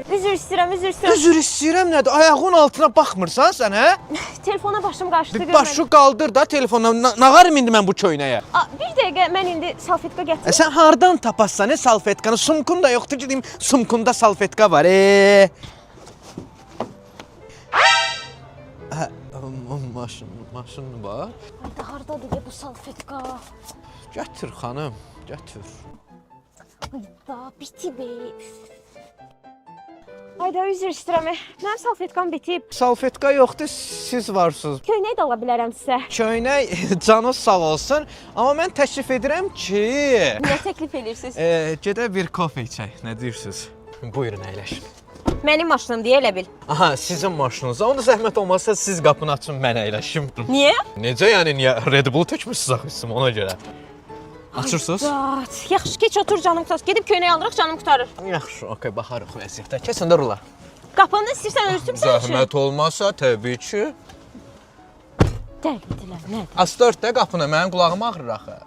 Üzr istəyirəm, üzr istəyirəm. Üzr istəyirəm nədir? Ayağın altına baxmırsan sən, hə? Telefona başım qaçdı. Başı qaldır da telefondan. Nağarım indi mən bu köynəyə. Bir dəqiqə, mən indi salfetka gətirim. Sən hardan tapasan salfetkanı? Sumkun da yoxdur ki, deyim, sumkunda salfetka var. Maşın var. Hayda, hardadır bu salfetka? Gətir xanım, gətir. Hayda, bitib. Hayda, üzr istəyirəm. Mənim salfetkam bitib. Salfetka yoxdur, siz varsınız. Köynək də ala bilərəm sizə. Köynək canı sağ olsun, amma mən təklif edirəm ki... Nə təklif edirsiniz? Gedə bir kofe içək, nə deyirsiniz? Buyurun, əyləşin. Mənim maşınım deyə elə bil. Aha, sizin maşınınızda. Onda zəhmət olmazsa siz qapını açın, mən əyləşim. Niyə? Necə yəni, niyə? Red Bull tökmüsünüz axı ona görə. Açırsınız? Yaxşı, keç otur canım qutarsın. Gedib köynək alırıq, canım qutarır. Yaxşı, okey, baxarıq vəziyyətə. Kəsin də rula. Qapını istəyirsən ölsün sən üçün. Zəhmət olmazsa, təbii ki. Dəqiqdirlər, nədir? As 4-də qapını, mənim qulağım ağrır axı.